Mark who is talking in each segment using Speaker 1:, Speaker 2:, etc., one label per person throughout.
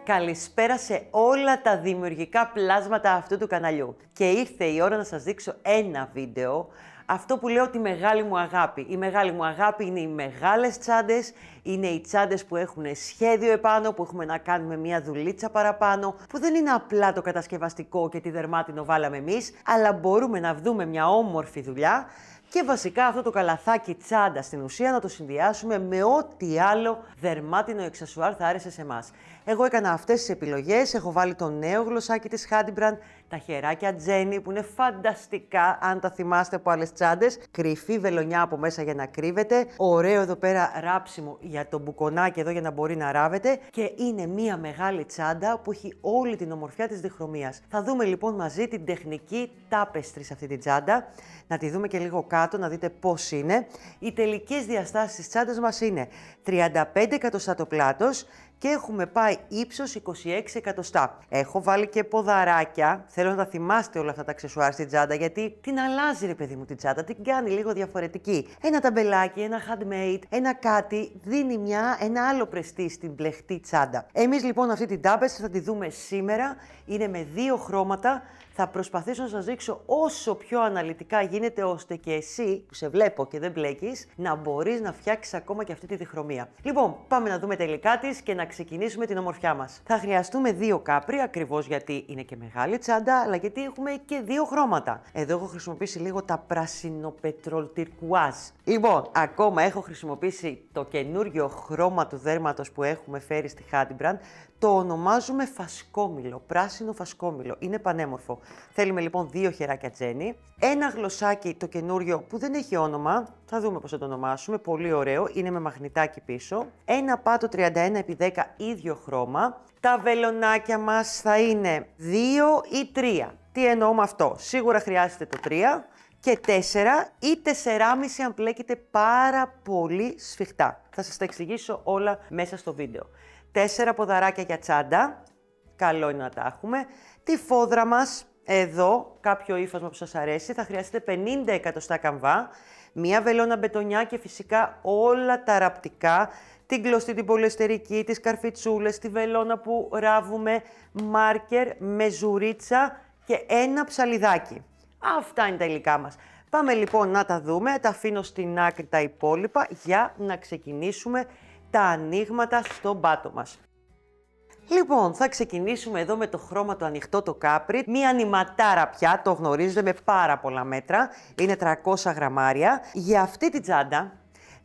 Speaker 1: Καλησπέρα σε όλα τα δημιουργικά πλάσματα αυτού του καναλιού. Και ήρθε η ώρα να σας δείξω ένα βίντεο, αυτό που λέω τη μεγάλη μου αγάπη. Η μεγάλη μου αγάπη είναι οι μεγάλες τσάντες, είναι οι τσάντες που έχουν σχέδιο επάνω, που έχουμε να κάνουμε μια δουλίτσα παραπάνω, που δεν είναι απλά το κατασκευαστικό και τη δερμάτινο βάλαμε εμείς, αλλά μπορούμε να δούμε μια όμορφη δουλειά. Και βασικά αυτό το καλαθάκι τσάντα στην ουσία να το συνδυάσουμε με ό,τι άλλο δερμάτινο εξασουάρ θα άρεσε σε εμάς. Εγώ έκανα αυτές τις επιλογές, έχω βάλει το νέο γλωσσάκι της Hadbrand, τα χεράκια Jenny που είναι φανταστικά αν τα θυμάστε από άλλες τσάντες, κρυφή βελονιά από μέσα για να κρύβεται, ωραίο εδώ πέρα ράψιμο για το μπουκονάκι εδώ για να μπορεί να ράβεται και είναι μία μεγάλη τσάντα που έχει όλη την ομορφιά της διχρωμίας. Θα δούμε λοιπόν μαζί την τεχνική tapestry σε αυτή την τσάντα, να τη δούμε και λίγο κάτω να δείτε πώς είναι. Οι τελικές διαστάσεις της τσάντας μας είναι 35 εκατοστά το πλάτος και έχουμε πάει ύψος 26 εκατοστά. Έχω βάλει και ποδαράκια, θέλω να τα θυμάστε όλα αυτά τα αξεσουάρ στην τσάντα, γιατί την αλλάζει ρε παιδί μου την τσάντα, την κάνει λίγο διαφορετική. Ένα ταμπελάκι, ένα handmade, ένα κάτι, δίνει ένα άλλο πρεστί στην πλεχτή τσάντα. Εμείς λοιπόν αυτή την tapestry θα τη δούμε σήμερα, είναι με 2 χρώματα. Θα προσπαθήσω να σας δείξω όσο πιο αναλυτικά γίνεται, ώστε και εσύ που σε βλέπω και δεν μπλέκεις, να μπορείς να φτιάξεις ακόμα και αυτή τη διχρωμία. Λοιπόν, πάμε να δούμε τα υλικά της και να ξεκινήσουμε την ομορφιά μας. Θα χρειαστούμε 2 κάπρι, ακριβώς γιατί είναι και μεγάλη τσάντα, αλλά γιατί έχουμε και 2 χρώματα. Εδώ έχω χρησιμοποιήσει λίγο τα πράσινο πετρόλ τυρκουάζ. Λοιπόν, ακόμα έχω χρησιμοποιήσει το καινούριο χρώμα του δέρματος που έχουμε φέρει στη Hadbrand. Το ονομάζουμε φασκόμηλο, πράσινο φασκόμηλο. Είναι πανέμορφο. Θέλουμε λοιπόν 2 χεράκια Jenny, ένα γλωσσάκι το καινούριο που δεν έχει όνομα, θα δούμε πώς θα το ονομάσουμε, πολύ ωραίο, είναι με μαγνητάκι πίσω, ένα πάτο 31x10 ίδιο χρώμα, τα βελονάκια μας θα είναι 2 ή 3. Τι εννοώ με αυτό? Σίγουρα χρειάζεται το 3 και 4 ή 4,5 αν πλέκετε πάρα πολύ σφιχτά. Θα σας τα εξηγήσω όλα μέσα στο βίντεο. 4 ποδαράκια για τσάντα, καλό είναι να τα έχουμε. Τη φόδρα μας, εδώ, κάποιο ύφασμα που σας αρέσει, θα χρειαστείτε 50 εκατοστά καμβά, μία βελόνα μπετονιά και φυσικά όλα τα ραπτικά, την κλωστή, την πολυεστερική, τις καρφιτσούλες, τη βελόνα που ράβουμε, μάρκερ, μεζουρίτσα και ένα ψαλιδάκι. Αυτά είναι τα υλικά μας. Πάμε λοιπόν να τα δούμε, τα αφήνω στην άκρη τα υπόλοιπα για να ξεκινήσουμε τα ανοίγματα στον πάτο μας. Λοιπόν, θα ξεκινήσουμε εδώ με το χρώμα το ανοιχτό το κάπρι. Μία ανηματάρα πια, το γνωρίζετε, με πάρα πολλά μέτρα. Είναι 300 γραμμάρια. Για αυτή την τσάντα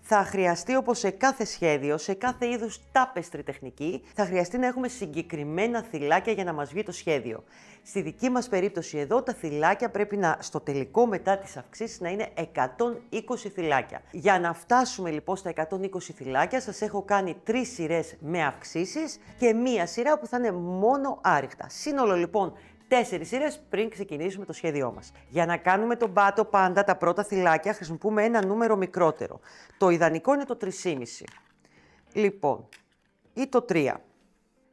Speaker 1: θα χρειαστεί, όπως σε κάθε σχέδιο, σε κάθε είδους tapestry τεχνική, θα χρειαστεί να έχουμε συγκεκριμένα θυλάκια για να μας βγει το σχέδιο. Στη δική μας περίπτωση εδώ, τα θυλάκια πρέπει στο τελικό μετά τις αυξήσεις να είναι 120 θυλάκια. Για να φτάσουμε λοιπόν στα 120 θυλάκια, σας έχω κάνει 3 σειρές με αυξήσεις και μία σειρά που θα είναι μόνο άρρηκτα. Σύνολο λοιπόν 4 σειρές πριν ξεκινήσουμε το σχέδιό μας. Για να κάνουμε τον πάτο πάντα τα πρώτα θυλάκια χρησιμοποιούμε ένα νούμερο μικρότερο. Το ιδανικό είναι το 3,5. Λοιπόν, ή το 3.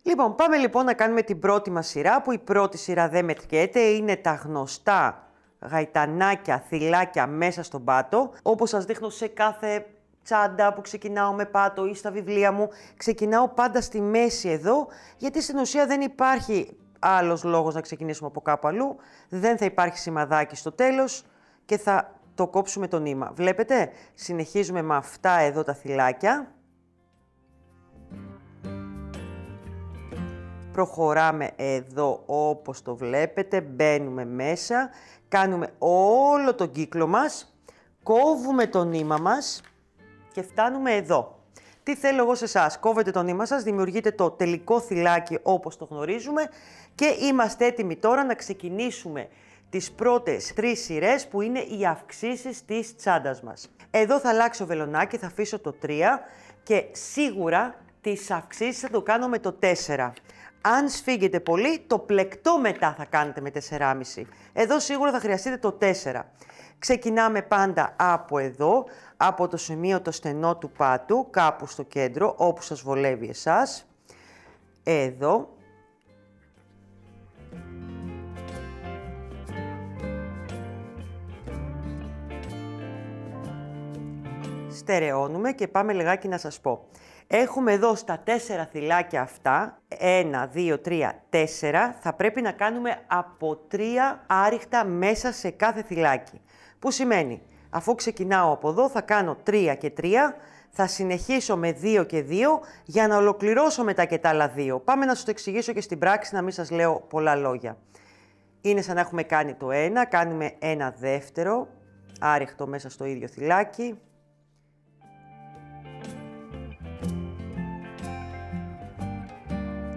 Speaker 1: Λοιπόν, πάμε λοιπόν να κάνουμε την πρώτη μας σειρά, που η πρώτη σειρά δεν μετριέται, είναι τα γνωστά γαϊτανάκια, θυλάκια μέσα στον πάτο. Όπως σας δείχνω σε κάθε τσάντα που ξεκινάω με πάτο ή στα βιβλία μου, ξεκινάω πάντα στη μέση εδώ, γιατί στην ουσία δεν υπάρχει άλλος λόγος να ξεκινήσουμε από κάπου αλλού, δεν θα υπάρχει σημαδάκι στο τέλος και θα το κόψουμε το νήμα. Βλέπετε, συνεχίζουμε με αυτά εδώ τα θυλάκια. Προχωράμε εδώ όπως το βλέπετε, μπαίνουμε μέσα, κάνουμε όλο τον κύκλο μας, κόβουμε το νήμα μας και φτάνουμε εδώ. Τι θέλω εγώ σε εσάς? Κόβετε το νήμα σας, δημιουργείτε το τελικό θυλάκι όπως το γνωρίζουμε και είμαστε έτοιμοι τώρα να ξεκινήσουμε τις πρώτες 3 σειρές που είναι οι αυξήσεις της τσάντας μας. Εδώ θα αλλάξω βελονάκι, θα αφήσω το 3 και σίγουρα τις αυξήσεις θα το κάνω με το 4. Αν σφίγγετε πολύ, το πλεκτό μετά θα κάνετε με 4,5. Εδώ σίγουρα θα χρειαστείτε το 4. Ξεκινάμε πάντα από εδώ, από το σημείο το στενό του πάτου, κάπου στο κέντρο, όπου σας βολεύει εσάς. Εδώ. Στερεώνουμε και πάμε λιγάκι να σας πω. Έχουμε εδώ στα 4 θυλάκια αυτά, 1, 2, 3, 4, θα πρέπει να κάνουμε από 3 άριχτα μέσα σε κάθε θυλάκι. Που σημαίνει, αφού ξεκινάω από εδώ, θα κάνω 3 και 3, θα συνεχίσω με 2 και 2 για να ολοκληρώσω μετά και τα άλλα 2. Πάμε να σας το εξηγήσω και στην πράξη, να μην σας λέω πολλά λόγια. Είναι σαν να έχουμε κάνει το 1, κάνουμε ένα δεύτερο, άριχτο μέσα στο ίδιο θυλάκι.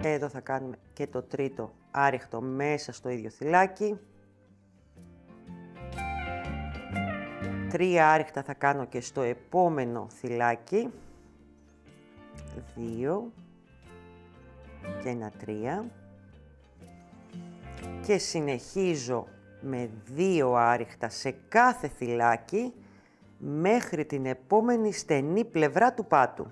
Speaker 1: Εδώ θα κάνουμε και το τρίτο άριχτο μέσα στο ίδιο θυλάκι. 3 άριχτα θα κάνω και στο επόμενο θυλάκι. 2 και ένα 3. Και συνεχίζω με 2 άριχτα σε κάθε θυλάκι μέχρι την επόμενη στενή πλευρά του πάτου.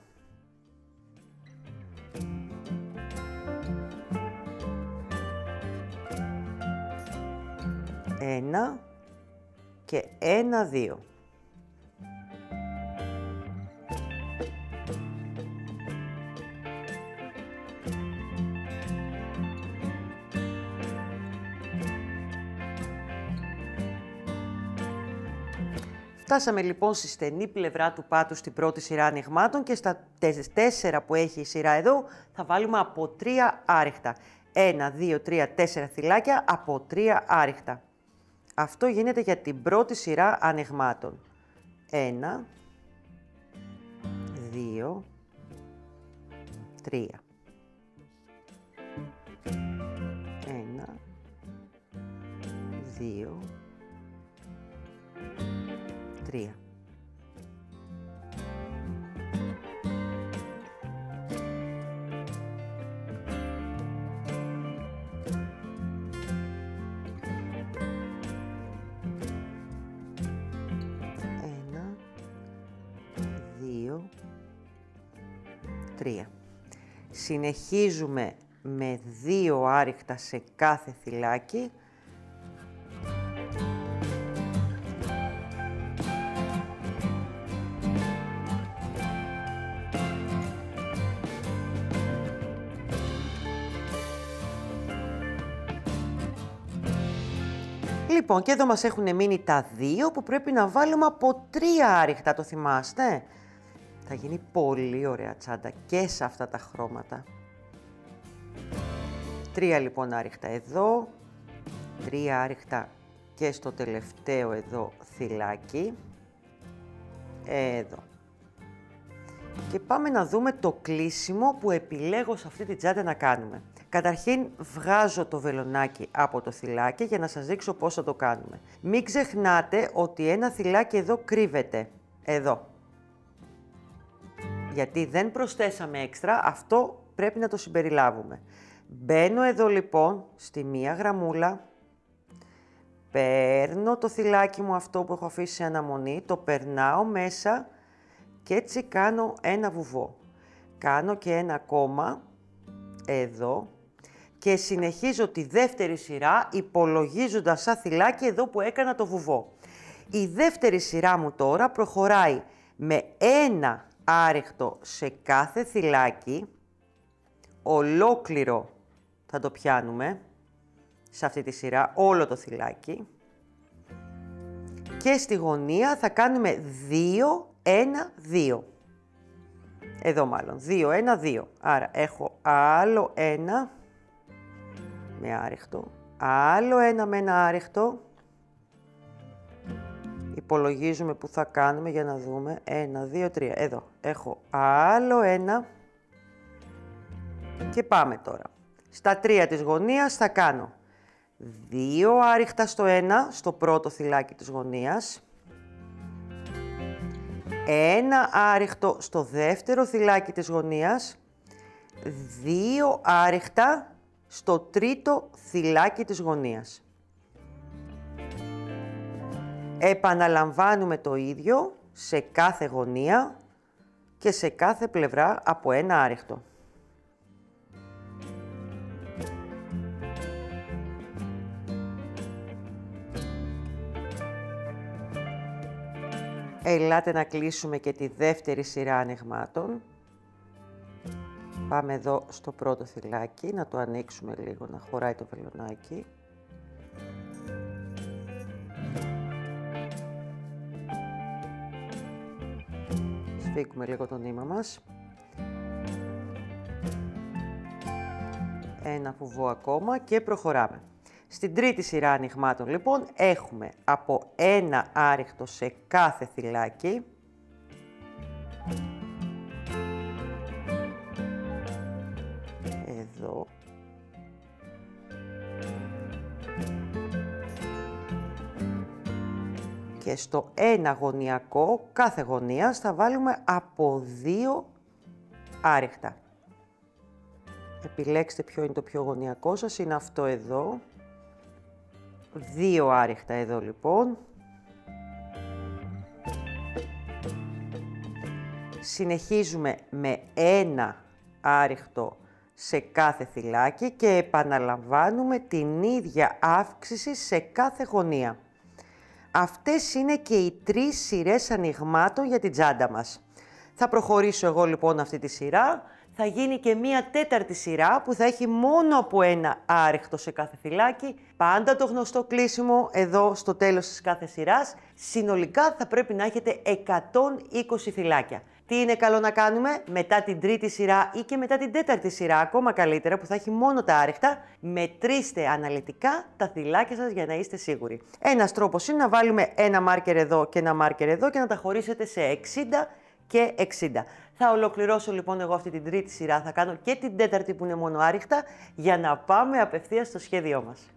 Speaker 1: Ένα και 1, 2. Φτάσαμε λοιπόν στη στενή πλευρά του πάτου στην πρώτη σειρά ανοιγμάτων και στα 4 που έχει η σειρά εδώ θα βάλουμε από 3 άριχτα. 1, 2, 3, 4 θυλάκια από 3 άριχτα. Αυτό γίνεται για την πρώτη σειρά ανοιγμάτων. 1, 2, 3. 1, 2, 3. Συνεχίζουμε με 2 άριχτα σε κάθε θυλάκι. Λοιπόν, και εδώ μας έχουν μείνει τα 2 που πρέπει να βάλουμε από 3 άριχτα, το θυμάστε? Θα γίνει πολύ ωραία τσάντα και σε αυτά τα χρώματα. 3 λοιπόν άριχτα εδώ, 3 άριχτα και στο τελευταίο εδώ θυλάκι. Εδώ. Και πάμε να δούμε το κλείσιμο που επιλέγω σε αυτή τη τσάντα να κάνουμε. Καταρχήν βγάζω το βελονάκι από το θυλάκι για να σας δείξω πώς θα το κάνουμε. Μην ξεχνάτε ότι ένα θυλάκι εδώ κρύβεται. Εδώ. Γιατί δεν προσθέσαμε έξτρα, αυτό πρέπει να το συμπεριλάβουμε. Μπαίνω εδώ λοιπόν στη μία γραμμούλα, παίρνω το θυλάκι μου αυτό που έχω αφήσει σε αναμονή, το περνάω μέσα και έτσι κάνω ένα βουβό. Κάνω και ένα ακόμα εδώ και συνεχίζω τη δεύτερη σειρά υπολογίζοντας σαν θυλάκι εδώ που έκανα το βουβό. Η δεύτερη σειρά μου τώρα προχωράει με ένα άριχτο σε κάθε θυλάκι, ολόκληρο θα το πιάνουμε σε αυτή τη σειρά, όλο το θυλάκι και στη γωνία θα κάνουμε 2, 1, 2. Εδώ μάλλον, 2, 1, 2. Άρα έχω άλλο ένα με άριχτο, άλλο ένα με ένα άριχτο. Υπολογίζουμε που θα κάνουμε για να δούμε. 1, 2, 3. Εδώ έχω άλλο ένα. Και πάμε τώρα. Στα 3 της γωνίας θα κάνω 2 άριχτα στο 1, στο πρώτο θυλάκι της γωνίας. 1 άριχτο στο δεύτερο θυλάκι της γωνίας. 2 άριχτα στο τρίτο θυλάκι της γωνίας. Επαναλαμβάνουμε το ίδιο σε κάθε γωνία και σε κάθε πλευρά από ένα άριχτο. Ελάτε να κλείσουμε και τη δεύτερη σειρά ανοιγμάτων. Πάμε εδώ στο πρώτο θυλάκι, να το ανοίξουμε λίγο, να χωράει το βελονάκι. Σφίγγουμε λίγο το νήμα μας. Ένα βουβό ακόμα και προχωράμε. Στην τρίτη σειρά ανοιγμάτων λοιπόν έχουμε από ένα άριχτο σε κάθε θυλάκι. Εδώ. Και στο ένα γωνιακό, κάθε γωνίας, θα βάλουμε από 2 άριχτα. Επιλέξτε ποιο είναι το πιο γωνιακό σας, είναι αυτό εδώ. 2 άριχτα εδώ λοιπόν. Συνεχίζουμε με ένα άριχτο σε κάθε θυλάκι και επαναλαμβάνουμε την ίδια αύξηση σε κάθε γωνία. Αυτές είναι και οι 3 σειρές ανοιγμάτων για την τσάντα μας. Θα προχωρήσω εγώ λοιπόν αυτή τη σειρά. Θα γίνει και μία τέταρτη σειρά που θα έχει μόνο από ένα άριχτο σε κάθε θυλάκι. Πάντα το γνωστό κλείσιμο εδώ στο τέλος της κάθε σειράς. Συνολικά θα πρέπει να έχετε 120 θυλάκια. Τι είναι καλό να κάνουμε μετά την τρίτη σειρά ή και μετά την τέταρτη σειρά, ακόμα καλύτερα, που θα έχει μόνο τα άριχτα, μετρήστε αναλυτικά τα θυλάκια σας για να είστε σίγουροι. Ένας τρόπος είναι να βάλουμε ένα μάρκερ εδώ και ένα μάρκερ εδώ και να τα χωρίσετε σε 60 και 60. Θα ολοκληρώσω λοιπόν εγώ αυτή την τρίτη σειρά, θα κάνω και την τέταρτη που είναι μόνο άριχτα, για να πάμε απευθείας στο σχέδιό μας.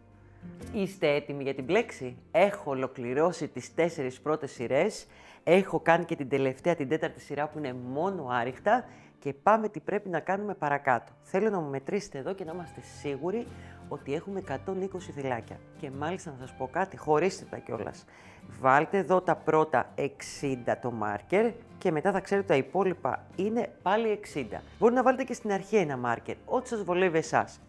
Speaker 1: Είστε έτοιμοι για την πλέξη? Έχω ολοκληρώσει τις 4 πρώτες σειρές, έχω κάνει και την τελευταία, την τέταρτη σειρά που είναι μόνο άριχτα και πάμε τι πρέπει να κάνουμε παρακάτω. Θέλω να μου μετρήσετε εδώ και να είμαστε σίγουροι ότι έχουμε 120 θυλάκια. Και μάλιστα να σας πω κάτι, χωρίστε τα κιόλας. Βάλτε εδώ τα πρώτα 60 το μάρκερ και μετά θα ξέρετε τα υπόλοιπα είναι πάλι 60. Μπορεί να βάλετε και στην αρχή ένα μάρκερ, ό,τι σας βολεύει εσάς.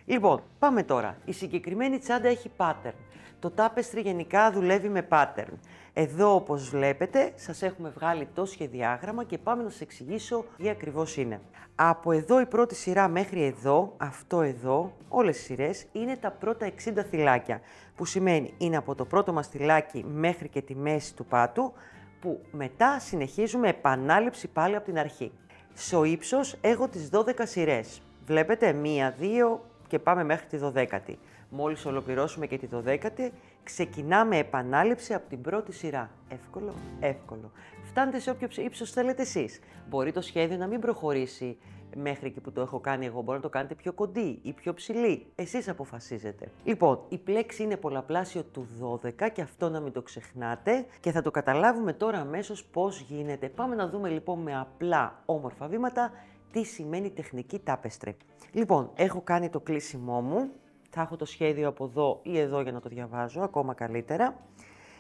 Speaker 1: Λοιπόν, πάμε τώρα. Η συγκεκριμένη τσάντα έχει pattern. Το tapestry γενικά δουλεύει με pattern. Εδώ, όπως βλέπετε, σας έχουμε βγάλει το σχεδιάγραμμα και πάμε να σας εξηγήσω τι ακριβώς είναι. Από εδώ η πρώτη σειρά μέχρι εδώ, αυτό εδώ, όλες οι σειρές, είναι τα πρώτα 60 θυλάκια. Που σημαίνει είναι από το πρώτο μας θυλάκι μέχρι και τη μέση του πάτου, που μετά συνεχίζουμε επανάληψη πάλι από την αρχή. Στο ύψος έχω τις 12 σειρές. Βλέπετε, 1, 2 και πάμε μέχρι τη 12η. Μόλις ολοκληρώσουμε και τη 12η, ξεκινάμε επανάληψη από την πρώτη σειρά. Εύκολο, εύκολο. Φτάνετε σε όποιο ύψος θέλετε εσείς. Μπορεί το σχέδιο να μην προχωρήσει μέχρι εκεί που το έχω κάνει εγώ. Μπορεί να το κάνετε πιο κοντή ή πιο ψηλή. Εσείς αποφασίζετε. Λοιπόν, η πλέξη είναι πολλαπλάσιο του 12 και αυτό να μην το ξεχνάτε. Και θα το καταλάβουμε τώρα αμέσως πώς γίνεται. Πάμε να δούμε λοιπόν με απλά όμορφα βήματα τι σημαίνει τεχνική tapestry. Λοιπόν, έχω κάνει το κλείσιμό μου. Θα έχω το σχέδιο από εδώ ή εδώ για να το διαβάζω, ακόμα καλύτερα.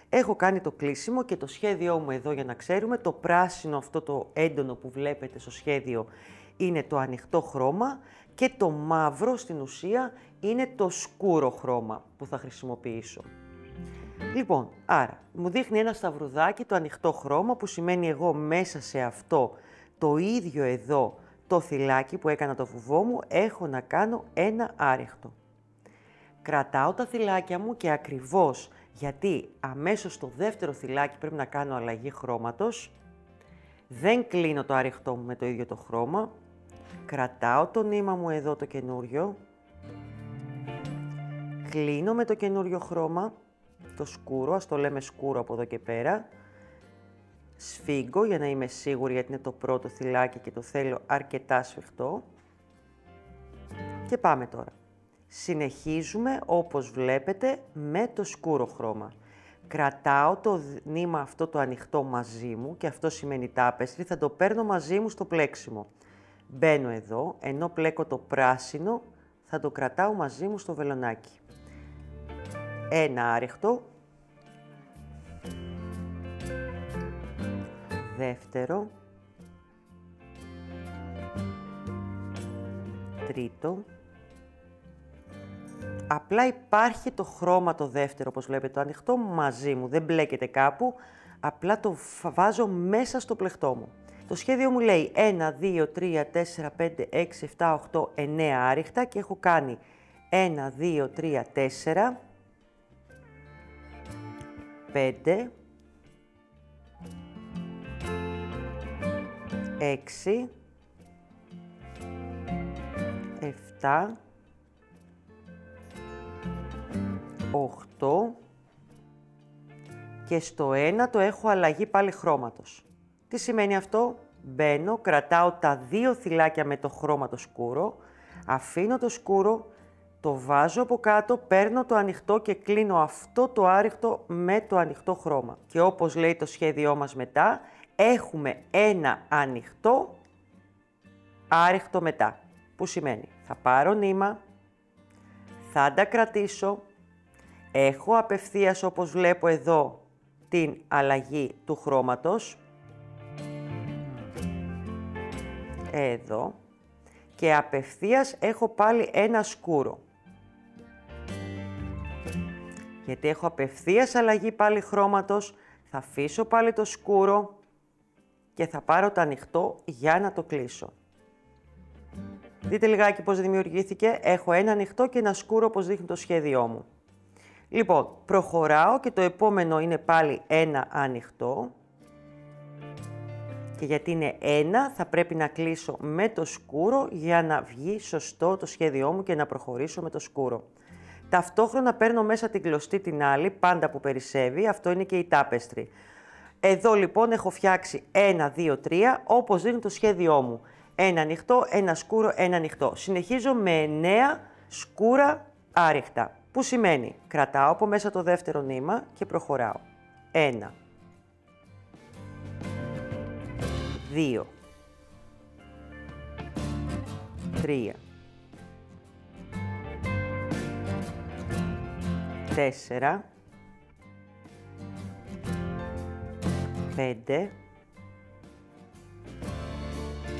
Speaker 1: Έχω κάνει το κλείσιμο και το σχέδιό μου εδώ για να ξέρουμε. Το πράσινο αυτό το έντονο που βλέπετε στο σχέδιο είναι το ανοιχτό χρώμα και το μαύρο στην ουσία είναι το σκούρο χρώμα που θα χρησιμοποιήσω. Λοιπόν, άρα μου δείχνει ένα σταυρουδάκι το ανοιχτό χρώμα που σημαίνει εγώ μέσα σε αυτό το ίδιο εδώ το θυλάκι που έκανα το βουβό μου έχω να κάνω ένα άριχτο. Κρατάω τα θυλάκια μου και ακριβώς γιατί αμέσως στο δεύτερο θυλάκι πρέπει να κάνω αλλαγή χρώματος, δεν κλείνω το άριχτό μου με το ίδιο το χρώμα, κρατάω το νήμα μου εδώ το καινούριο, κλείνω με το καινούριο χρώμα, το σκούρο, ας το λέμε σκούρο από εδώ και πέρα, σφίγγω για να είμαι σίγουρη γιατί είναι το πρώτο θυλάκι και το θέλω αρκετά σφιχτό και πάμε τώρα. Συνεχίζουμε όπως βλέπετε με το σκούρο χρώμα. Κρατάω το νήμα αυτό το ανοιχτό μαζί μου και αυτό σημαίνει tapestry, θα το παίρνω μαζί μου στο πλέξιμο. Μπαίνω εδώ, ενώ πλέκω το πράσινο θα το κρατάω μαζί μου στο βελονάκι. Ένα άριχτο. Δεύτερο. Τρίτο. Απλά υπάρχει το χρώμα το δεύτερο, όπως βλέπετε, το ανοιχτό μαζί μου, δεν μπλέκεται κάπου, απλά το βάζω μέσα στο πλεκτό μου. Το σχέδιο μου λέει 1, 2, 3, 4, 5, 6, 7, 8, 9 άριχτα και έχω κάνει 1, 2, 3, 4, 5, 6, 7, 8 και στο 1 το έχω αλλαγή πάλι χρώματος. Τι σημαίνει αυτό? Μπαίνω, κρατάω τα 2 θυλάκια με το χρώμα το σκούρο, αφήνω το σκούρο, το βάζω από κάτω, παίρνω το ανοιχτό και κλείνω αυτό το άριχτο με το ανοιχτό χρώμα. Και όπως λέει το σχέδιό μας μετά, έχουμε ένα ανοιχτό άριχτο μετά. Που σημαίνει, θα πάρω νήμα, θα τα κρατήσω, έχω απευθείας όπως βλέπω εδώ την αλλαγή του χρώματος, εδώ, και απευθείας έχω πάλι ένα σκούρο. Γιατί έχω απευθείας αλλαγή πάλι χρώματος, θα αφήσω πάλι το σκούρο και θα πάρω το ανοιχτό για να το κλείσω. Δείτε λιγάκι πώς δημιουργήθηκε. Έχω ένα ανοιχτό και ένα σκούρο όπως δείχνει το σχέδιό μου. Λοιπόν, προχωράω και το επόμενο είναι πάλι ένα ανοιχτό. Και γιατί είναι ένα, θα πρέπει να κλείσω με το σκούρο για να βγει σωστό το σχέδιό μου και να προχωρήσω με το σκούρο. Ταυτόχρονα παίρνω μέσα την κλωστή την άλλη, πάντα που περισσεύει, αυτό είναι και η τάπεστρη. Εδώ λοιπόν έχω φτιάξει 1, 2, 3, όπως δείχνει το σχέδιό μου. Ένα ανοιχτό, ένα σκούρο, ένα ανοιχτό. Συνεχίζω με 9 σκούρα άριχτα. Που σημαίνει, κρατάω από μέσα το δεύτερο νήμα και προχωράω. 1, 2, 3, 4, 5,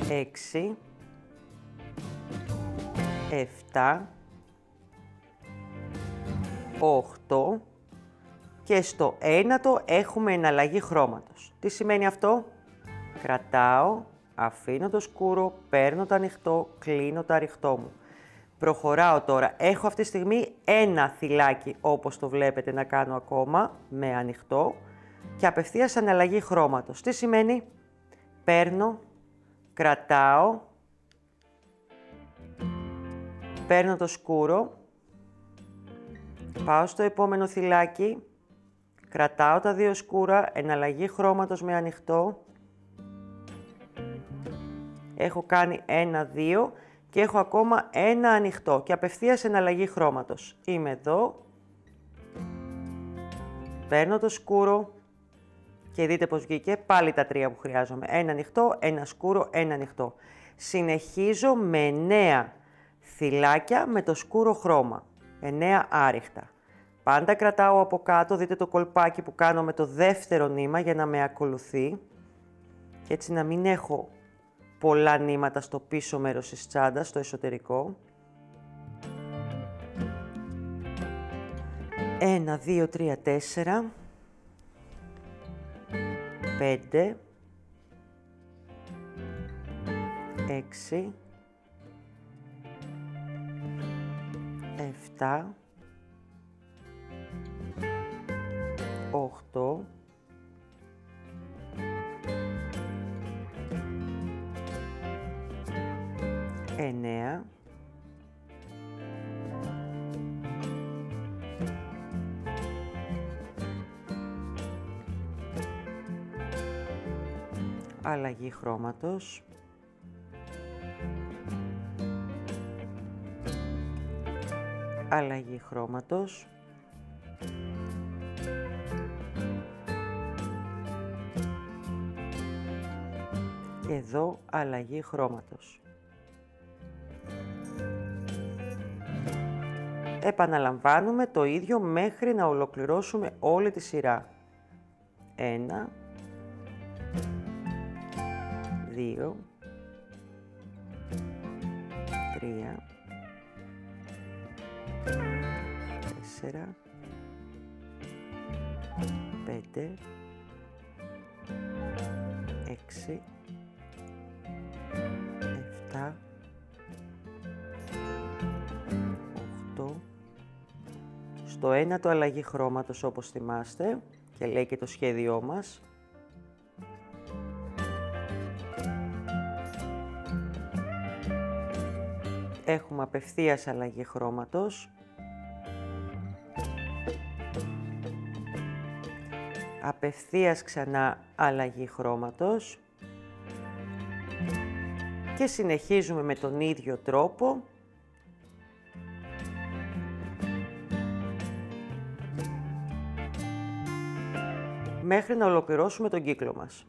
Speaker 1: 6, 7, 8 και στο ένατο έχουμε εναλλαγή χρώματος. Τι σημαίνει αυτό? Κρατάω, αφήνω το σκούρο, παίρνω το ανοιχτό, κλείνω το αριχτό μου. Προχωράω τώρα. Έχω αυτή τη στιγμή ένα θυλάκι, όπως το βλέπετε, να κάνω ακόμα, με ανοιχτό και απευθείας αναλλαγή χρώματος. Τι σημαίνει? Παίρνω, κρατάω, παίρνω το σκούρο, πάω στο επόμενο θυλάκι, κρατάω τα 2 σκούρα, εναλλαγή χρώματος με ανοιχτό, έχω κάνει 1, 2 και έχω ακόμα ένα ανοιχτό και απευθείας εναλλαγή χρώματος. Είμαι εδώ, παίρνω το σκούρο και δείτε πως βγήκε, πάλι τα 3 που χρειάζομαι. Ένα ανοιχτό, ένα σκούρο, ένα ανοιχτό. Συνεχίζω με 9 θυλάκια με το σκούρο χρώμα, 9 άριχτα. Πάντα κρατάω από κάτω, δείτε το κολπάκι που κάνω με το δεύτερο νήμα για να με ακολουθεί και έτσι να μην έχω πολλά νήματα στο πίσω μέρος της τσάντας, στο εσωτερικό. 1, 2, 3, 4, 5, 6, 7, 8, 9, 10, αλλαγή χρώματος, αλλαγή χρώματος, και εδώ αλλαγή χρώματος. Επαναλαμβάνουμε το ίδιο μέχρι να ολοκληρώσουμε όλη τη σειρά. 1, 2, 3, 4, 5, 6, 7, 8, στο 1 το αλλαγή χρώματος όπως θυμάστε και λέει και το σχέδιό μας. Έχουμε απευθείας αλλαγή χρώματος. Απευθείας ξανά αλλαγή χρώματος. Και συνεχίζουμε με τον ίδιο τρόπο. Μέχρι να ολοκληρώσουμε τον κύκλο μας.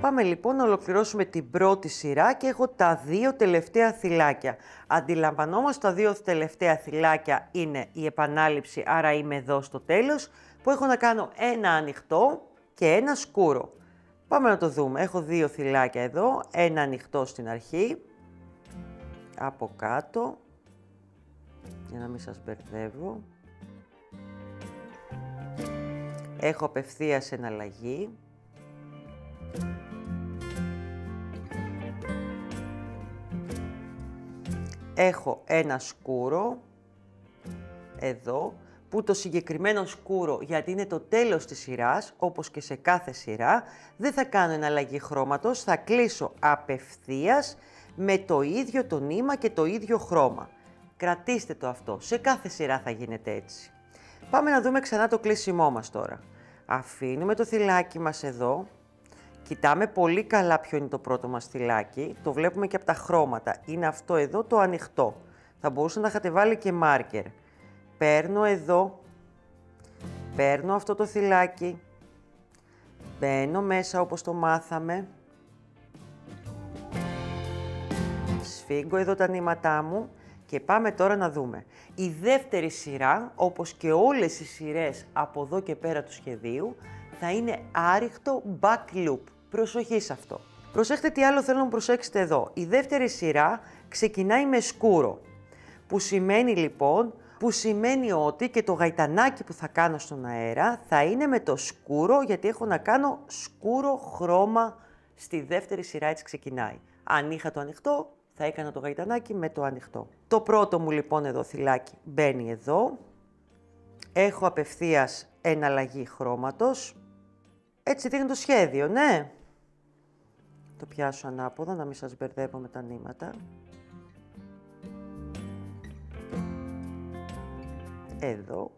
Speaker 1: Πάμε λοιπόν να ολοκληρώσουμε την πρώτη σειρά και έχω τα 2 τελευταία θυλάκια. Αντιλαμβανόμαστε τα 2 τελευταία θυλάκια είναι η επανάληψη, άρα είμαι εδώ στο τέλος, που έχω να κάνω ένα ανοιχτό και ένα σκούρο. Πάμε να το δούμε. Έχω 2 θυλάκια εδώ, ένα ανοιχτό στην αρχή, από κάτω, για να μην σας μπερδεύω. Έχω απευθείας εναλλαγή. Έχω ένα σκούρο, εδώ, που το συγκεκριμένο σκούρο, γιατί είναι το τέλος της σειράς, όπως και σε κάθε σειρά, δεν θα κάνω εναλλαγή χρώματος, θα κλείσω απευθείας με το ίδιο το νήμα και το ίδιο χρώμα. Κρατήστε το αυτό, σε κάθε σειρά θα γίνεται έτσι. Πάμε να δούμε ξανά το κλείσιμό μας τώρα. Αφήνουμε το θυλάκι μας εδώ. Κοιτάμε πολύ καλά ποιο είναι το πρώτο μας θυλάκι. Το βλέπουμε και από τα χρώματα. Είναι αυτό εδώ το ανοιχτό. Θα μπορούσα να είχατε βάλει και μάρκερ. Παίρνω εδώ. Παίρνω αυτό το θυλάκι. Μπαίνω μέσα όπως το μάθαμε. Σφίγγω εδώ τα νήματά μου. Και πάμε τώρα να δούμε. Η δεύτερη σειρά, όπως και όλες οι σειρές από εδώ και πέρα του σχεδίου, θα είναι άριχτο back loop. Προσοχή σε αυτό. Προσέχτε τι άλλο θέλω να προσέξετε εδώ. Η δεύτερη σειρά ξεκινάει με σκούρο. Που σημαίνει λοιπόν, ότι και το γαϊτανάκι που θα κάνω στον αέρα θα είναι με το σκούρο, γιατί έχω να κάνω σκούρο χρώμα στη δεύτερη σειρά, έτσι ξεκινάει. Αν είχα το ανοιχτό, θα έκανα το γαϊτανάκι με το ανοιχτό. Το πρώτο μου λοιπόν εδώ θυλάκι μπαίνει εδώ. Έχω απευθείας εναλλαγή χρώματος. Έτσι δείχνει το σχέδιο, ναι. Το πιάσω ανάποδα, να μην σας μπερδεύω με τα νήματα. Εδώ.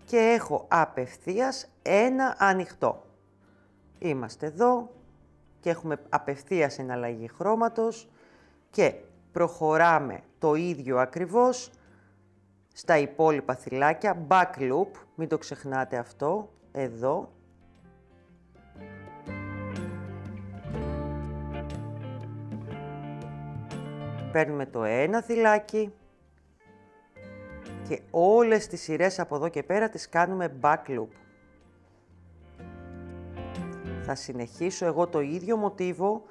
Speaker 1: Και έχω απευθείας ένα ανοιχτό. Είμαστε εδώ και έχουμε απευθείας εναλλαγή χρώματος και προχωράμε το ίδιο ακριβώς στα υπόλοιπα θυλάκια, back loop, μην το ξεχνάτε αυτό, εδώ. Παίρνουμε το ένα θυλάκι και όλες τις σειρές από εδώ και πέρα τις κάνουμε back loop. Θα συνεχίσω εγώ το ίδιο μοτίβο,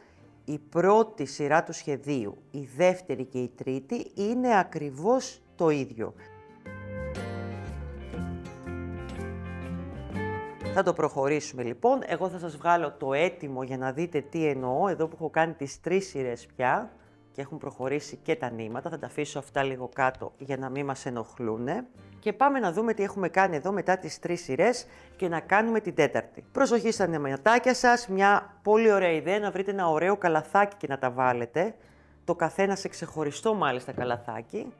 Speaker 1: η πρώτη σειρά του σχεδίου, η δεύτερη και η τρίτη είναι ακριβώς το ίδιο. Θα το προχωρήσουμε λοιπόν, εγώ θα σας βγάλω το έτοιμο για να δείτε τι εννοώ, εδώ που έχω κάνει τις 3 σειρές πια και έχουν προχωρήσει και τα νήματα, θα τα αφήσω αυτά λίγο κάτω για να μην μας ενοχλούν. Και πάμε να δούμε τι έχουμε κάνει εδώ μετά τις 3 σειρές και να κάνουμε την τέταρτη. Προσοχή στα νεματάκια σας, μια πολύ ωραία ιδέα να βρείτε ένα ωραίο καλαθάκι και να τα βάλετε. Το καθένα σε ξεχωριστό μάλιστα καλαθάκι.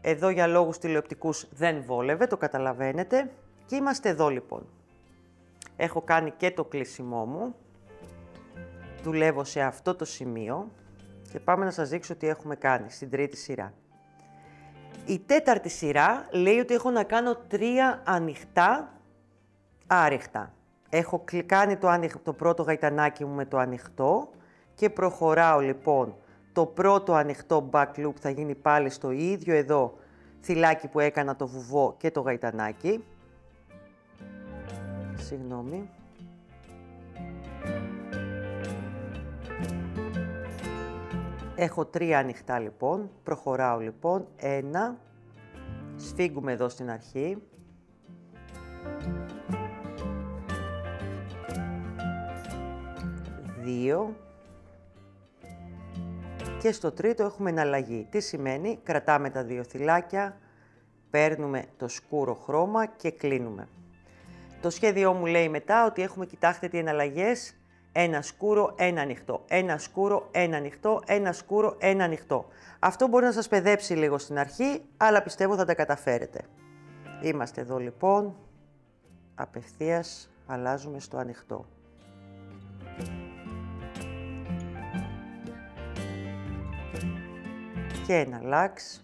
Speaker 1: Εδώ για λόγους τηλεοπτικούς δεν βόλευε, το καταλαβαίνετε. Και είμαστε εδώ λοιπόν. Έχω κάνει και το κλείσιμό μου. Δουλεύω σε αυτό το σημείο και πάμε να σας δείξω τι έχουμε κάνει στην τρίτη σειρά. Η τέταρτη σειρά λέει ότι έχω να κάνω 3 ανοιχτά άριχτα. Έχω κάνει το πρώτο γαϊτανάκι μου με το ανοιχτό και προχωράω λοιπόν. Το πρώτο ανοιχτό back loop θα γίνει πάλι στο ίδιο εδώ θυλάκι που έκανα το βουβό και το γαϊτανάκι. Συγγνώμη. Έχω 3 ανοιχτά λοιπόν, προχωράω λοιπόν, 1, σφίγγουμε εδώ στην αρχή, 2, Και στο τρίτο έχουμε εναλλαγή. Τι σημαίνει? Κρατάμε τα δύο θυλάκια, παίρνουμε το σκούρο χρώμα και κλείνουμε. Το σχέδιό μου λέει μετά ότι έχουμε, κοιτάξτε τι εναλλαγές, ένα σκούρο, ένα ανοιχτό, ένα σκούρο, ένα ανοιχτό, ένα σκούρο, ένα ανοιχτό. Αυτό μπορεί να σας παιδέψει λίγο στην αρχή, αλλά πιστεύω θα τα καταφέρετε. Είμαστε εδώ λοιπόν, απευθείας αλλάζουμε στο ανοιχτό. Και ένα λάξ.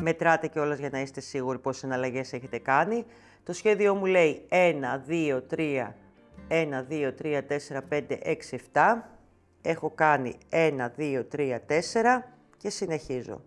Speaker 1: Μετράτε κιόλας για να είστε σίγουροι πόσες εναλλαγές έχετε κάνει. Το σχέδιό μου λέει 1, 2, 3, 1, 2, 3, 4, 5, 6, 7. Έχω κάνει 1, 2, 3, 4 και συνεχίζω.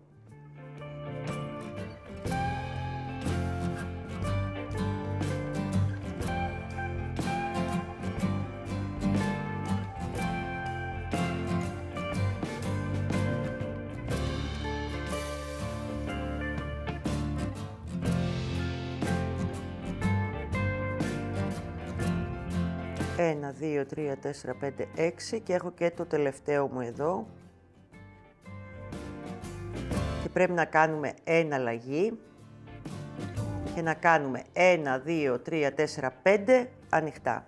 Speaker 1: Ένα, 2, 3, 4, 5, 6 και έχω και το τελευταίο μου εδώ. Και πρέπει να κάνουμε εναλλαγή και να κάνουμε 1, 2, 3, 4, 5 ανοιχτά.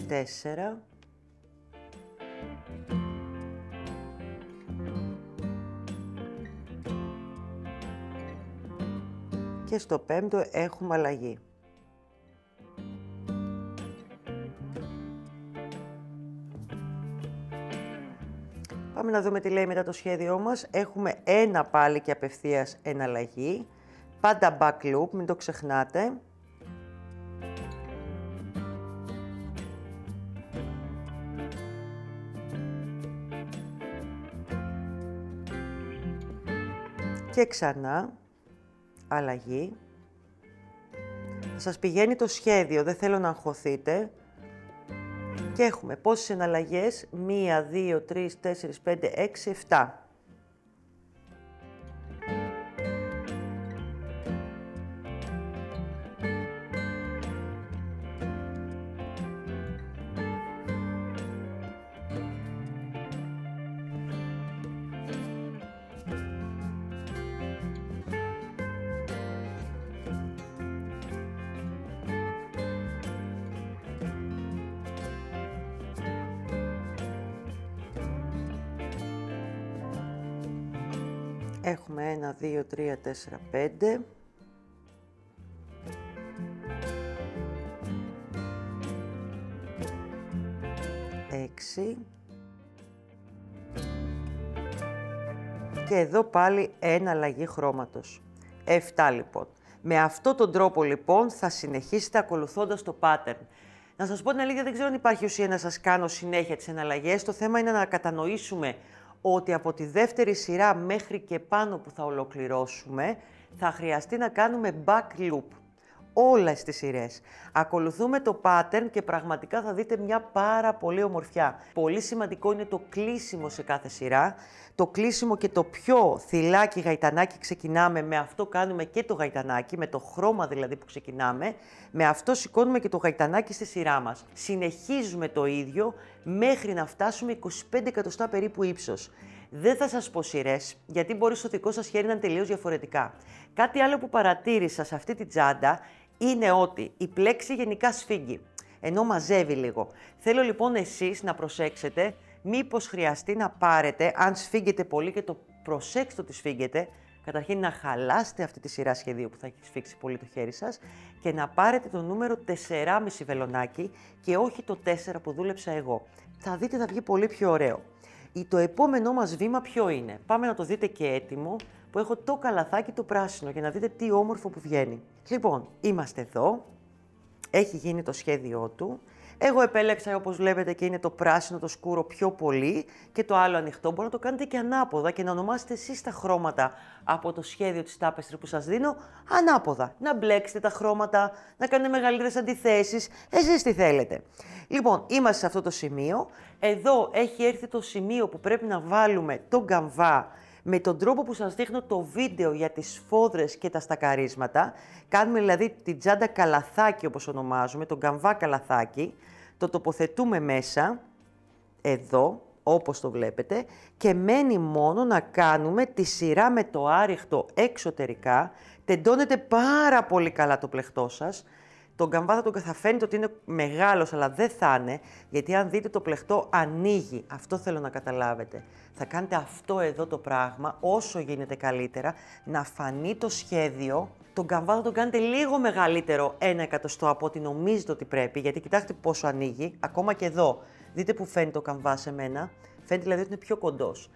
Speaker 1: Τέσσερα. Και στο πέμπτο έχουμε αλλαγή. Πάμε να δούμε τι λέει μετά το σχέδιό μας. Έχουμε ένα πάλι και απευθείας εναλλαγή. Πάντα back loop, μην το ξεχνάτε. Και ξανά, αλλαγή. Σας πηγαίνει το σχέδιο, δεν θέλω να αγχωθείτε. Και έχουμε πόσες εναλλαγές? 1, 2, 3, 4, 5, 6, 7. Έχουμε 1, 2, 3, 4, 5. Έξι. Και εδώ πάλι ένα αλλαγή χρώματος. 7 λοιπόν. Με αυτόν τον τρόπο λοιπόν θα συνεχίσετε ακολουθώντας το pattern. Να σας πω την αλήθεια, δεν ξέρω αν υπάρχει ουσία να σας κάνω συνέχεια τις εναλλαγές. Το θέμα είναι να κατανοήσουμε ότι από τη δεύτερη σειρά μέχρι και πάνω που θα ολοκληρώσουμε, θα χρειαστεί να κάνουμε back loop. Όλες τις σειρές. Ακολουθούμε το pattern και πραγματικά θα δείτε μια πάρα πολύ ομορφιά. Πολύ σημαντικό είναι το κλείσιμο σε κάθε σειρά. Το κλείσιμο και το ποιο θυλάκι γαϊτανάκι ξεκινάμε, με αυτό κάνουμε και το γαϊτανάκι, με το χρώμα δηλαδή που ξεκινάμε, με αυτό σηκώνουμε και το γαϊτανάκι στη σειρά μας. Συνεχίζουμε το ίδιο μέχρι να φτάσουμε 25 εκατοστά περίπου ύψος. Δεν θα σας πω σειρές, γιατί μπορεί στο δικό σας χέρι να είναι τελείως διαφορετικά. Κάτι άλλο που παρατήρησα σε αυτή τη τσάντα είναι ότι η πλέξη γενικά σφίγγει, ενώ μαζεύει λίγο. Θέλω λοιπόν εσείς να προσέξετε μήπως χρειαστεί να πάρετε, αν σφίγγεται πολύ και το προσέξτε ότι σφίγγεται, καταρχήν να χαλάσετε αυτή τη σειρά σχεδίου που θα έχει σφίξει πολύ το χέρι σας και να πάρετε το νούμερο 4,5 βελονάκι και όχι το 4 που δούλεψα εγώ. Θα δείτε θα βγει πολύ πιο ωραίο. Το επόμενό μας βήμα ποιο είναι? Πάμε να το δείτε και έτοιμο, που έχω το καλαθάκι το πράσινο, για να δείτε τι όμορφο που βγαίνει. Λοιπόν, είμαστε εδώ, έχει γίνει το σχέδιό του. Εγώ επέλεξα, όπως βλέπετε, και είναι το πράσινο, το σκούρο πιο πολύ και το άλλο ανοιχτό. Μπορείτε να το κάνετε και ανάποδα και να ονομάσετε εσείς τα χρώματα από το σχέδιο της Tapestry που σας δίνω ανάποδα. Να μπλέξετε τα χρώματα, να κάνετε μεγαλύτερες αντιθέσεις, εσείς τι θέλετε. Λοιπόν, είμαστε σε αυτό το σημείο. Εδώ έχει έρθει το σημείο που πρέπει να βάλουμε τον καμβά με τον τρόπο που σας δείχνω το βίντεο για τις σφόδρες και τα στακαρίσματα. Κάνουμε δηλαδή την τσάντα καλαθάκι, όπως ονομάζουμε, τον καμβά καλαθάκι. Το τοποθετούμε μέσα, εδώ, όπως το βλέπετε, και μένει μόνο να κάνουμε τη σειρά με το άριχτο εξωτερικά. Τεντώνετε πάρα πολύ καλά το πλεκτό σας. Τον καμβά θα φαίνεται ότι είναι μεγάλος, αλλά δεν θα είναι, γιατί αν δείτε το πλεκτό ανοίγει. Αυτό θέλω να καταλάβετε. Θα κάνετε αυτό εδώ το πράγμα, όσο γίνεται καλύτερα, να φανεί το σχέδιο. Τον καμβά θα τον κάνετε λίγο μεγαλύτερο 1/100 από ό,τι νομίζετε ότι πρέπει, γιατί κοιτάξτε πόσο ανοίγει, ακόμα και εδώ. Δείτε που φαίνεται ο καμβά σε μένα. Φαίνεται δηλαδή ότι είναι πιο κοντός.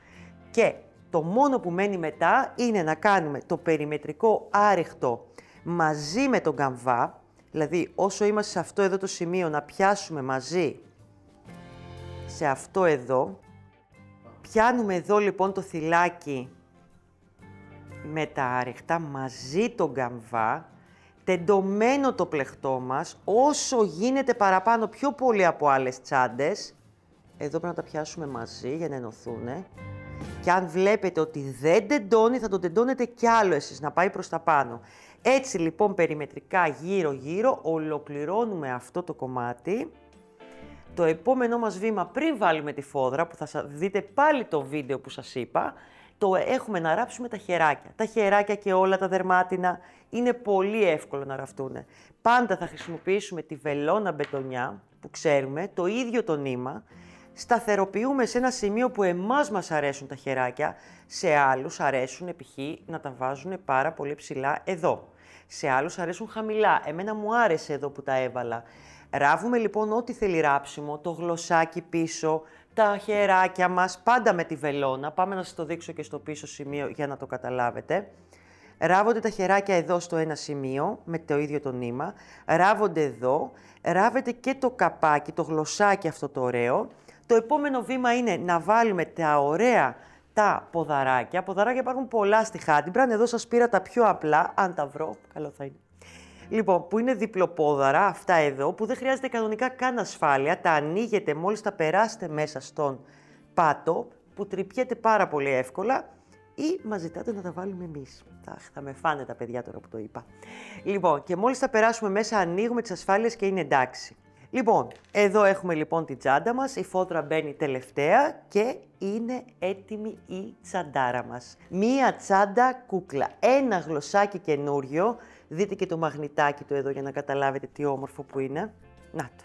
Speaker 1: Και το μόνο που μένει μετά είναι να κάνουμε το περιμετρικό άριχτο μαζί με τον καμβά. Δηλαδή, όσο είμαστε σε αυτό εδώ το σημείο, να πιάσουμε μαζί σε αυτό εδώ. Πιάνουμε εδώ λοιπόν το θυλάκι με τα άριχτα, μαζί τον καμβά, τεντωμένο το πλεκτό μας, όσο γίνεται παραπάνω, πιο πολύ από άλλες τσάντες. Εδώ πρέπει να τα πιάσουμε μαζί για να ενωθούν. Και αν βλέπετε ότι δεν τεντώνει, θα το τεντώνετε κι άλλο εσείς, να πάει προς τα πάνω. Έτσι λοιπόν περιμετρικά γύρω-γύρω ολοκληρώνουμε αυτό το κομμάτι. Το επόμενό μας βήμα πριν βάλουμε τη φόδρα, που θα δείτε πάλι το βίντεο που σας είπα, το έχουμε να ράψουμε τα χεράκια. Τα χεράκια και όλα τα δερμάτινα είναι πολύ εύκολο να ραφτούν. Πάντα θα χρησιμοποιήσουμε τη βελόνα μπετονιά, που ξέρουμε, το ίδιο το νήμα. Σταθεροποιούμε σε ένα σημείο που εμάς μας αρέσουν τα χεράκια, σε άλλους αρέσουν π.χ. να τα βάζουν πάρα πολύ ψηλά εδώ. Σε άλλους αρέσουν χαμηλά. Εμένα μου άρεσε εδώ που τα έβαλα. Ράβουμε λοιπόν ό,τι θέλει ράψιμο, το γλωσσάκι πίσω, τα χεράκια μας, πάντα με τη βελόνα. Πάμε να σας το δείξω και στο πίσω σημείο για να το καταλάβετε. Ράβονται τα χεράκια εδώ στο ένα σημείο, με το ίδιο το νήμα. Ράβονται εδώ. Ράβεται και το καπάκι, το γλωσσάκι αυτό το ωραίο. Το επόμενο βήμα είναι να βάλουμε τα ωραία τα ποδαράκια. Ποδαράκια υπάρχουν πολλά στη Handbrand. Εδώ σας πήρα τα πιο απλά, αν τα βρω, καλό θα είναι. Λοιπόν, που είναι διπλοπόδαρα, αυτά εδώ, που δεν χρειάζεται κανονικά καν ασφάλεια. Τα ανοίγετε μόλις τα περάσετε μέσα στον πάτο, που τρυπιέται πάρα πολύ εύκολα, ή μας ζητάτε να τα βάλουμε εμείς. Θα με φάνε τα παιδιά τώρα που το είπα. Λοιπόν, και μόλις τα περάσουμε μέσα, ανοίγουμε τις ασφάλειες και είναι εντάξει. Λοιπόν, εδώ έχουμε λοιπόν την τσάντα μας, η φόδρα μπαίνει τελευταία και είναι έτοιμη η τσαντάρα μας. Μία τσάντα κούκλα, ένα γλωσσάκι καινούριο, δείτε και το μαγνητάκι του εδώ για να καταλάβετε τι όμορφο που είναι. Να το.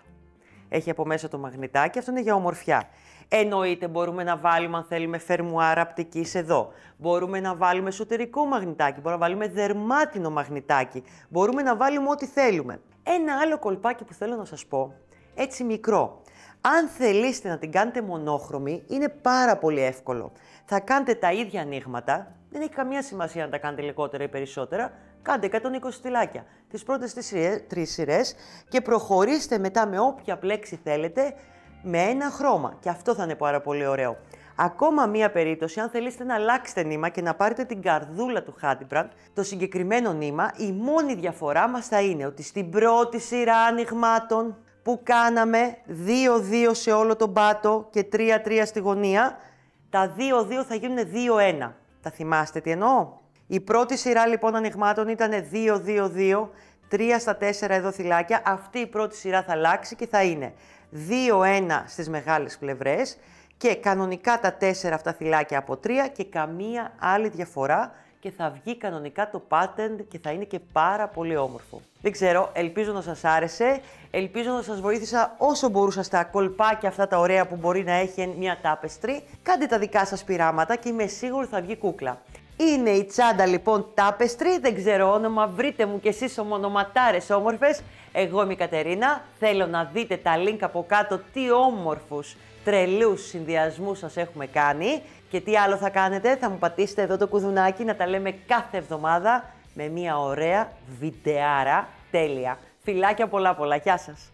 Speaker 1: Έχει από μέσα το μαγνητάκι, αυτό είναι για ομορφιά. Εννοείται μπορούμε να βάλουμε, αν θέλουμε, φερμουάρα απτικής εδώ. Μπορούμε να βάλουμε εσωτερικό μαγνητάκι, μπορούμε να βάλουμε δερμάτινο μαγνητάκι. Μπορούμε να βάλουμε ό,τι θέλουμε. Ένα άλλο κολπάκι που θέλω να σας πω, έτσι μικρό. Αν θελήσετε να την κάνετε μονόχρωμη, είναι πάρα πολύ εύκολο. Θα κάνετε τα ίδια ανοίγματα, δεν έχει καμία σημασία να τα κάνετε λιγότερα ή περισσότερα. Κάντε 120 στυλάκια τις πρώτες 3 σειρές και προχωρήστε μετά με όποια πλέξη θέλετε με ένα χρώμα. Και αυτό θα είναι πάρα πολύ ωραίο. Ακόμα μία περίπτωση, αν θελήσετε να αλλάξετε νήμα και να πάρετε την καρδούλα του Handbrand, το συγκεκριμένο νήμα, η μόνη διαφορά μας θα είναι ότι στην πρώτη σειρά ανοιγμάτων που κάναμε 2-2 σε όλο τον πάτο και 3-3 στη γωνία, τα 2-2 θα γίνουν 2-1. Τα θυμάστε τι εννοώ? Η πρώτη σειρά λοιπόν ανοιγμάτων ήταν 2-2-2, 3 στα 4 εδώ θυλάκια. Αυτή η πρώτη σειρά θα αλλάξει και θα είναι 2-1 στις μεγάλες πλευρές και κανονικά τα 4 αυτά θυλάκια από 3 και καμία άλλη διαφορά και θα βγει κανονικά το pattern και θα είναι και πάρα πολύ όμορφο. Δεν ξέρω, ελπίζω να σας άρεσε, ελπίζω να σας βοήθησα όσο μπορούσα στα κολπάκια αυτά τα ωραία που μπορεί να έχει μια Tapestry. Κάντε τα δικά σας πειράματα και είμαι σίγουρη θα βγει κούκλα. Είναι η τσάντα λοιπόν Tapestry, δεν ξέρω όνομα, βρείτε μου κι εσείς ομονοματάρες όμορφες. Εγώ είμαι η Κατερίνα, θέλω να δείτε τα link από κάτω τι όμορφους, τρελούς συνδυασμούς σας έχουμε κάνει. Και τι άλλο θα κάνετε, θα μου πατήσετε εδώ το κουδουνάκι να τα λέμε κάθε εβδομάδα με μια ωραία βιντεάρα τέλεια. Φιλάκια πολλά πολλά, γεια σας!